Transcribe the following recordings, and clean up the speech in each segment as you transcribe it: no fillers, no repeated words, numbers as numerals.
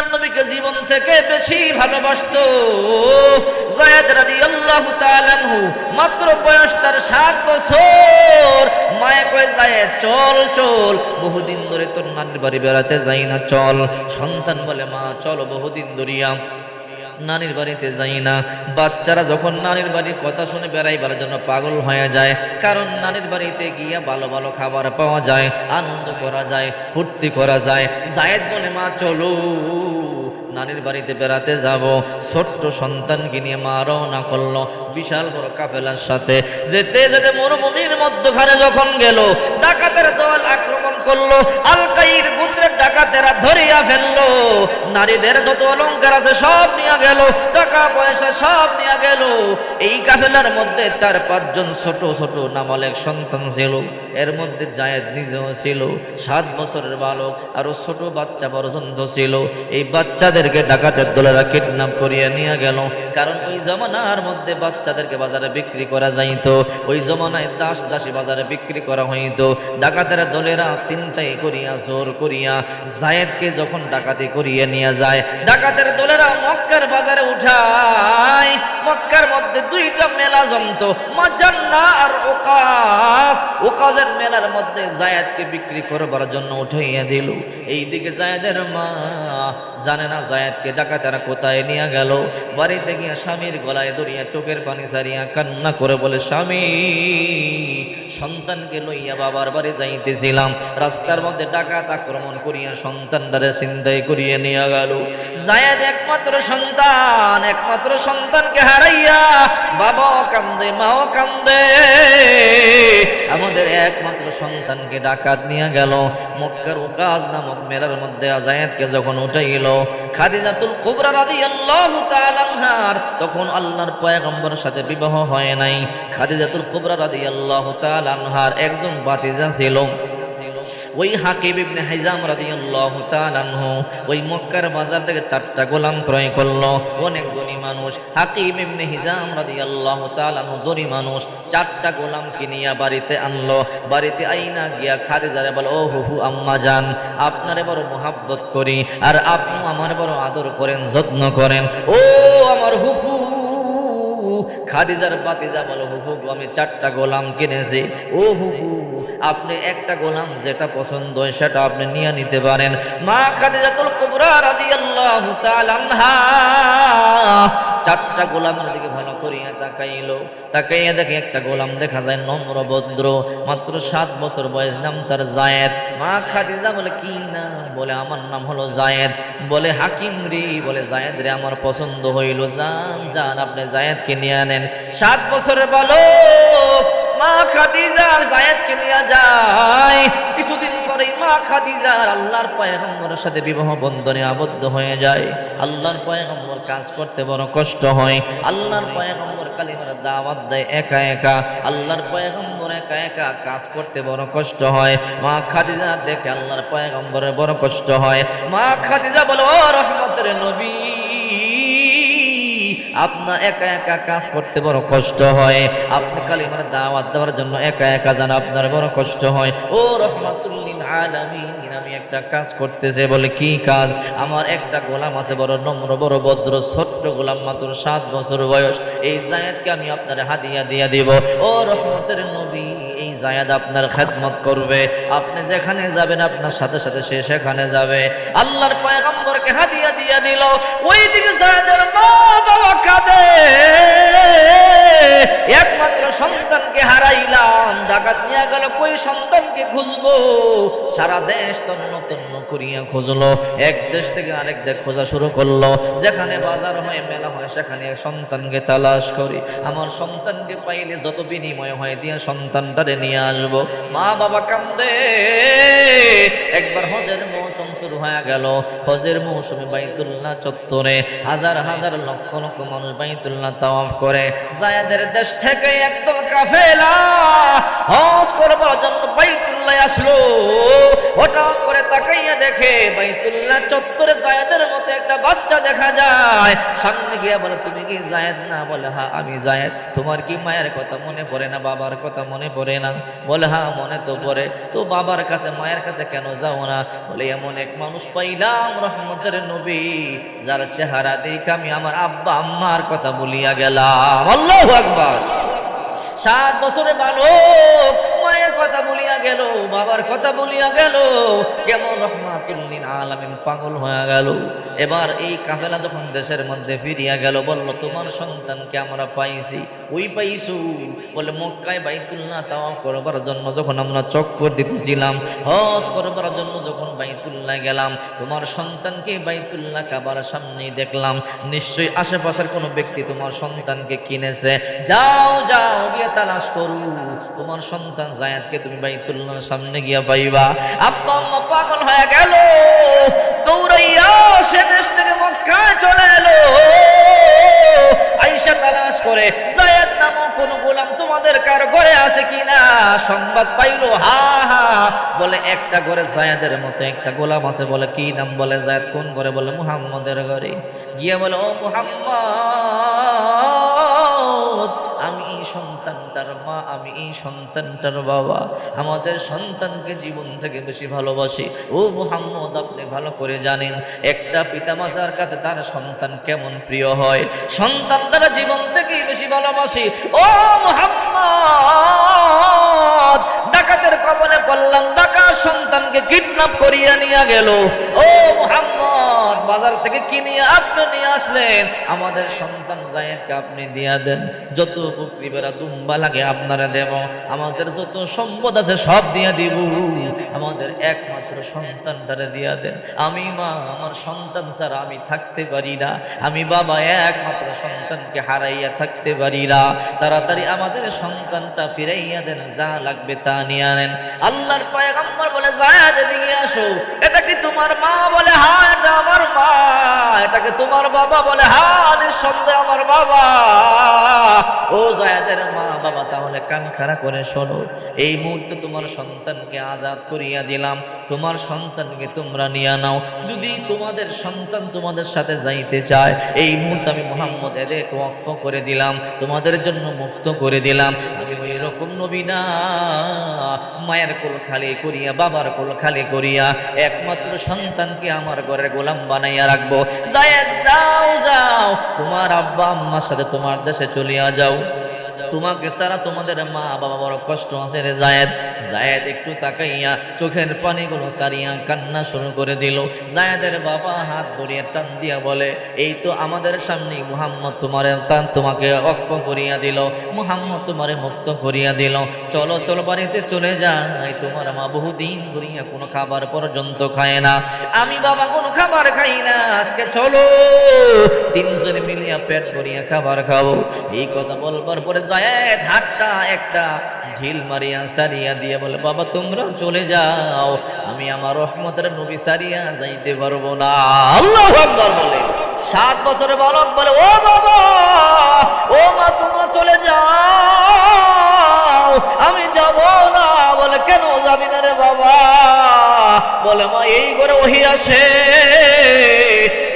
আল্লাহর নবীকে জীবন থেকে বেশি ভালোবাসতো। যায়েদ রাদিয়াল্লাহু তাআলা আনহু মাত্র বয়স তার 7 বছর। মায়ে কয় যায়েদ চল চল, বহুদিন ধরে তোর নানির বাড়ি বেড়াতে যাই না, চল। সন্তান বলে মা চলো, বহুদিন ধরিয়া নানির বাড়িতে যাই না। বাচ্চারা যখন নানির বাড়ির কথা শুনে বেড়াইবার জন্য পাগল হয়ে যায়, কারণ নানির বাড়িতে গিয়া ভালো ভালো খাবার পাওয়া যায়, আনন্দ করা যায়, ফুর্তি করা যায়। যায়েদ বলে মা চলো, নানির বাড়িতে বেড়াতে যাব। ছোট্ট সন্তানকে নিয়ে মা রওনা করলো বিশাল বড় কাফেলার সাথে। যেতে যেতে মরুভূমির মধ্যখানে যখন গেল, ডাকাতের দল আক্রমণ করলো। আলকাইর গোত্রের ডাকাতেরা ধরিয়া ফেললো। নারীদের যত অলংকার আছে সব নিয়ে গেল, টাকা পয়সা সব নিয়ে গেল। এই কাফেলার মধ্যে 4-5 জন ছোট ছোট নাবালক সন্তান ছিল। এর মধ্যে যায়েদ নিজেও ছিল, 7 বছরের বালক। আরো ছোট বাচ্চা পর্যন্ত ছিল। এই বাচ্চাদেরকে ডাকাতের দলেরা কিডন্যাপ করিয়ে নিয়ে গেল। কারণ ওই জমানার মধ্যে বাচ্চাদেরকে বাজারে বিক্রি করা যাইতো। ওই জমানায় দাস দাসী বাজারে বিক্রি করা হইতো। ডাকাতের দলেরা ছিনতাই করিয়া জোর করিয়া যায়েদকে যখন ডাকাতি করিয়ে নিয়ে যায়, ডাকাতের দলেরা মক্কার বাজারে উঠায়। মক্কার মধ্যে 2টা মেলা জমতো, মাজান্না আর ওকাস। ওকাজের মেলার মধ্যে যায়েদকে বিক্রি করবার জন্য উঠাইয়া দিল। এইদিকে যায়েদের মা জানে না যায়েদকে ডাকাতেরা কোথায় নিয়ে গেল। বাড়িতে গিয়া স্বামীর গলায় ধরিয়া চোখের পানি সারিয়া কান্না করে বলে, স্বামী, সন্তানকে লইয়া বাবার বাড়ি যাইতেছিলাম, রাস্তার মধ্যে ডাকাত আক্রমণ করিয়া সন্তানটারে ছিনতাই করিয়ে নিয়ে গেল। যায়েদ একমাত্র সন্তানকে হারাইয়া বাবাও কান্দে, মাও কান্দে। আমাদের একমাত্র সন্তানকে ডাকাত নিয়ে গেল। মক্কার উকাজ নামক মেলার মধ্যে যায়েদকে যখন উঠাইল, খাদিজাতুল কুবরা রাদিয়াল্লাহু তাআলা আনহার তখন আল্লাহর পয়গম্বরের সাথে বিবাহ হয় নাই। খাদিজাতুল কুবরা রাদিয়াল্লাহু তাআলা আনহার একজন ভাতিজা ছিল, ওই হাকিম ইবনে হিজাম রাদিয়াল্লাহু তাআলা আনহু। ওই মক্কার বাজার থেকে 4টা গোলাম ক্রয় করলো। অনেক ধনী মানুষ, হাকিম ইবনে হিজাম রাদিয়াল্লাহু তাআলা আনহু ধনী মানুষ। 4টা গোলাম কিনিয়া বাড়িতে আনলো। বাড়িতে আইনা গিয়া খাদিজারে বলে, ও হুহু আম্মা জান, আপনারে বড় মোহাব্বত করি, আর আপনি আমার বড় আদর করেন, যত্ন করেন। ও আমার হুফু। খাদিজার ভাতিজা বলো, হুফু আমি 4টা গোলাম কিনেছি। ও হুফু, আপনি একটা গোলাম যেটা পছন্দ হয় সেটা আপনি নিয়ে নিতে পারেন। মা খাদিজাতুল কুবরা রাদিয়াল্লাহু তাআলা আনহা 4টা গোলামের দিকে ভালো করিয়া তাকাইয়া দেখে একটা গোলাম দেখা যায় নম্র ভদ্র, মাত্র 7 বছর বয়স, নাম তার যায়েদ। মা খাদিজা বলে, কি নাম? বলে, আমার নাম হলো যায়েদ। বলে, হাকিম রে, বলে যায়েদ রে আমার পছন্দ হইল, যান আপনি যায়েদকে নিয়ে আনেন। 7 বছরের বালক মা খাদিজা যায়েদকে নিয়ে যায়। কিছুদিন পরেই মা খাদিজার আল্লাহর পয়গম্বরের সাথে বিবাহ বন্ধনে আবদ্ধ হয়ে যায়। আল্লাহর পয়গম্বর কাজ করতে বড় কষ্ট হয়। আল্লাহর পয়গম্বর কালিমার দাওয়াত দেয় একা একা। আল্লাহর পয়গম্বর একা একা কাজ করতে বড় কষ্ট হয়। মা খাদিজা দেখে আল্লাহর পয়গম্বরের বড় কষ্ট হয়। মা খাদিজা বলে, ও রহমতের নবী, আপনার একা একা কাজ করতে বড় কষ্ট হয়, আপনি কালিমার দাওয়াত দেওয়ার জন্য একা একা যান, আপনার বড় কষ্ট হয়। ও রাহমাতুল লিল আলামিন, আমি একটা কাজ করতেছে। বলে, কি কাজ? আমার একটা গোলাম আছে, বড় নম্র, বড় ভদ্র, ছোট্ট গোলাম, মাত্র 7 বছর বয়স। এই যায়েদকে আমি আপনার হাদিয়া দিয়ে দিব। ও রহমতের নবী, এই যায়েদ আপনার খেদমত করবে, আপনি যেখানে যাবেন আপনার সাথে সাথে সে সেখানে যাবে। আল্লাহর পয়গম্বরকে হাদিয়া দিয়ে দিল। ওইদিকে যায়েদের মা বাবা কাঁদে, একমাত্র সন্তানকে হারাইলাম, ডাকাত নিয়ে গেল, কই সন্তানকে খুঁজবো? সারা দেশ তন্ন তন্ন করিয়া খুঁজলো। এক দেশ থেকে আরেক দেশ খোঁজা শুরু করলো। যেখানে বাজার হয়, মেলা হয়, সেখানে সন্তানকে তালাশ করি। আমার সন্তানকে পাইলে যত বিনিময় হয় দিয়ে সন্তানটারে নিয়ে আসবো। মা বাবা কান্দে। একবার হজের মৌসুম শুরু হয়ে গেল। হজের মৌসুমে বাইতুল্লাহ চত্বরে হাজার হাজার লক্ষ লক্ষ মানুষ বাইতুল্লাহ তাওয়াফ করে। যায়েদের দেশ থেকে একদল কাফেলা হজ করবার জন্য বাইতুল্লাহ আসলো। হঠাৎ করে তাকাইয়া দেখে বাইতুল্লাহ চত্বরে যায়েদের মতো একটা বাচ্চা দেখা যায়। যায়, সামনে গিয়ে বলে তুমি কি জায়েদ না? বলে হ্যাঁ আমি জায়েদ। তোমার কি মায়ের কথা মনে পড়ে না, বাবার কথা মনে পড়ে না? বলে হ্যাঁ মনে তো পড়ে। তো বাবার কাছে মায়ের কাছে কেন যাও না? বলে এমন এক মানুষ পাইলাম রহমতের নবী, যার চেহারা দেখে আমি আমার আব্বা আম্মার কথা বলিয়া গেলাম। আল্লাহু আকবার। 7 বছরের বালক মায়ের কথা বলিয়া গেল, বাবার কথা বলিয়া গেল, কেমন রহমাতুল লিল আলামিন পাগল হয়ে গেল। এবার এই কাফেলা যখন দেশের মধ্যে ফিরিয়া গেল, বলল তোমার সন্তানকে আমরা পাইছি। ওই পাইছু? বলে মক্কায় বাইতুল্লাহ তাওয়াফ করবার জন্য যখন আমরা চক্কর দিতেছিলাম, হজ করবার জন্য যখন বাইতুল্লাহ গেলাম, তোমার সন্তানকে বাইতুল্লাহ কাবার সামনেই দেখলাম। নিশ্চয়ই আশেপাশের কোনো ব্যক্তি তোমার সন্তানকে কিনেছে। যাও যাও গিয়ে তালাশ করু, তোমার সন্তান জায়েদকে তুমি বাইতুল্লাহর সামনে গিয়া পাইবা। আব্বা আম্মা পাগল হয়ে গেল, দৌড়াইয়া সে দেশ থেকে মক্কায় চলে এলো। আয়েশা তালাশ করে জায়েদ নামক কোন গোলাম তোমাদের কার ঘরে আছে কিনা সংবাদ পাইলো। হা হা বলে একটা ঘরে জায়েদের মতো একটা গোলাম আছে। বলে কি নাম? বলে জায়েদ। কোন ঘরে? বলে মুহাম্মদের ঘরে। গিয়ে বলে ও মুহাম্মদ, আমি এই সন্তানটার মা, আমি এই সন্তানটার বাবা, আমাদের সন্তানকে জীবন থেকে বেশি ভালোবাসি। ও মুহাম্মদ, আপনি ভালো করে জানেন একটা পিতামাতার কাছে তার সন্তান কেমন প্রিয় হয়, সন্তানটারা জীবন থেকে বেশি ভালোবাসি। ও মুহাম্মদ, ডাকাতের কবলে পড়লাম, ডাকাত সন্তানকে কিডন্যাপ করিয়া নিয়ে গেল। ও মুহাম্মদ, বাজার থেকে কিনিয়ে আপনি নিয়ে আসলেন, আমাদের সন্তান জায়েদকে আপনি দিয়া দেন। যত বকরি বেড়া দুম্বা লাগে আপনারা দেব, আমাদের যত সম্পদ আছে সব দিয়া দিব, আমাদের একমাত্র সন্তানটারে দিয়া দেন। আমি মা, আমার সন্তান ছাড়া আমি থাকতে পারি না, আমি বাবা একমাত্র সন্তানকে হারাইয়া থাকতে পারি না, তাড়াতাড়ি আমাদের সন্তানটা ফিরাইয়া দেন, যা লাগবে তা নিয়ে আনেন। আল্লাহর পয়গম্বর বলে জায়েদ এদিকে আসো। এটা কি তোমার মা? বলে হ্যাঁ এটা আমার মা। এটাকে তোমার বাবা? বলে হ্যাঁ নিঃসন্দেহে আমার বাবা। ও জায়েদের মা বাবা, তাহলে কান খাড়া করে শোনো, এই মুহূর্তে তোমার সন্তানকে আজাদ করিয়া দিলাম, তোমার সন্তানকে তোমরা নিয়ে নাও। যদি তোমাদের সন্তান তোমাদের সাথে যাইতে চায়, এই মুহূর্তে আমি মুহাম্মদ এদেরকে ওয়াকফ করে দিলাম, তোমাদের জন্য মুক্ত করে দিলাম। আমি ওই রকম নবী না, মায়ের কোল খালি করিয়া, বাবার কোল খালি করিয়া একমাত্র সন্তানকে আমার ঘরের গোলাম বানাইয়া রাখবো। জায়েদ যাও যাও, তোমার আব্বা আম্মার সাথে তোমার দেশে চলিয়া যাও, তোমাকে ছাড়া তোমাদের মা বাবা বড় কষ্ট আছে রে জায়েদ। জায়েদ একটু তাকাইয়া চোখের পানিগুলো সারিয়া কান্না শুরু করে দিল। জায়েদের বাবা হাত ধরিয়া টান দিয়া বলে এই তো আমাদের সামনে মুহাম্মদ তোমাকে ওয়াকফ করিয়া দিল, মুহাম্মদ তোমারে মুক্ত করিয়া দিল, চলো চলো বাড়িতে চলে যাই। তোমার মা বহুদিন ধরিয়া কোনো খাবার পর্যন্ত খায় না, আমি বাবা কোনো খাবার খাই না, আজকে চলো তিনজনে মিলিয়া পেট ভরিয়া খাবার খাবো। এই কথা বলবার পরে জায়েদ হাতটা একটা ঢিল মারিয়া সারিয়া দিয়ে বলে বাবা তোমরা চলে যাও, আমি আমার রহমতের নবী সারিয়া যাইতে পারবো না। আল্লাহু আকবার বলে 7 বছরের বালক বলে ও বাবা ও মা তোমরা চলে যাও, আমি যাব না। বলে কেন যাবি না রে বাবা? বলে মা এই করে ওহী আসে,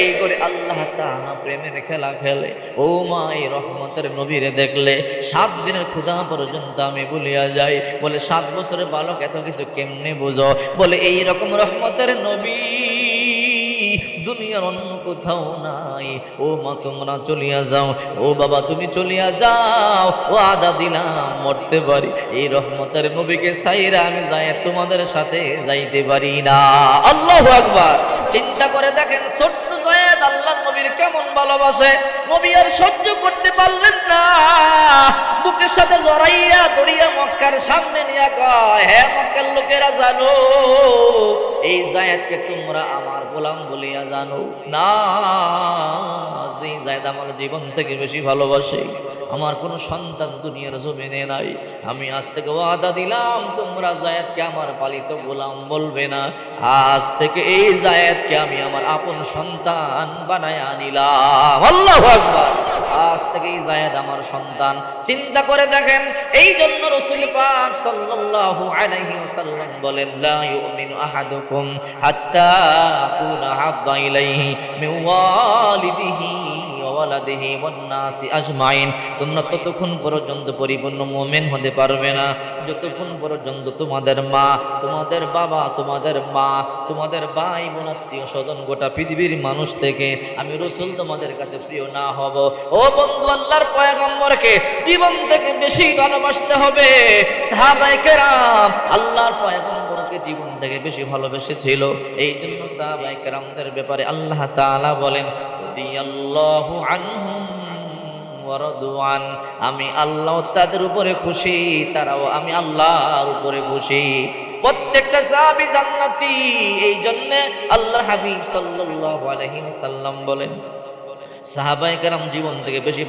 এই করে আল্লাহ তাআলা প্রেমের খেলা খেলে। ও মা এই রহমতের নবীরে দেখলে 7 দিনের ক্ষুধা পর্যন্ত আমি ভুলিয়া যাই। বলে 7 বছরের বালক এত কিছু কেমনে বুঝো? বলে এই রকম রহমতের নবী দুনিয়ার অন্য কোথাও নাই। ও মা তোমরা চলিয়া যাও, ও বাবা তুমি চলিয়া যাও, ও আদা দিলাম মরতে পারি, এই রহমতের নবীকে সাইরা আমি যাই তোমাদের সাথে যাইতে পারি না। আল্লাহু আকবার। চিন্তা করে দেখেন ছোট্ট জায়েদ আল্লাহর নবীর কেমন ভালোবাসে। নবী আর সহ্য করতে পারলেন না, বুকের সাথে জড়াইয়া ধরিয়া মক্কার সামনে নিয়ে কয় হে মক্কার লোকেরা জানো এই জায়েদকে তোমরা আমার গোলাম বলিয়া জানো না? যে জায়েদ আমার জীবন থেকে বেশি ভালোবাসে, আমার কোনো সন্তান দুনিয়ার জমিনে নাই। আমি আজ থেকে ওয়াদা দিলাম তোমরা জায়েদকে আমার পালিত গোলাম বলবে না, আজ থেকে এই জায়েদকে আমি আমার আপন সন্তান বানায়া নিলাম। আল্লাহু আকবার। আজ থেকেই যায়েদ আমার সন্তান। চিন্তা করে দেখেন, এই জন্য রাসূল পাক সাল্লাল্লাহু আলাইহি ওয়াসাল্লাম বলেন, লা ইউমিনু আহাদুকুম হাত্তা আকুনা হাব্বা ইলাইহি মিন ওয়ালিদিহি ওয়া ওয়ালাদিহি ওয়ান নাসি আজমাইন। তোমরা ততক্ষণ পর্যন্ত পরিপূর্ণ মুমিন হতে পারবে না যতক্ষণ পর্যন্ত তোমাদের মা, তোমাদের বাবা, তোমাদের মা, তোমাদের ভাই বোন, আত্মীয় স্বজন, গোটা পৃথিবীর মানুষ থেকে আমি রাসূল তোমাদের কাছে প্রিয় না হব। ও বন্ধু, আল্লাহর পয়গম্বরকে জীবন থেকে বেশি ভালোবাসতে হবে। সাহাবায়ে কেরাম আল্লাহর পয়গম্বরকে জীবন থেকে বেশি ভালোবেসেছিল। এই জন্য সাহাবায়ে কেরামদের ব্যাপারে আল্লাহ তাআলা বলেন, রাদিয়াল্লাহু আনহুম ওয়া রাদু আন। আমি আল্লাহ তাদের উপরে খুশি, তারাও আমি আল্লাহর উপরে খুশি। প্রত্যেকটা সাহাবী জান্নাতি। এই জন্য আল্লাহর হাবিব সাল্লাল্লাহু আলাইহি ওয়াসাল্লাম বলেন, সাহাবায়ে কেরাম জীবন থেকে বেশি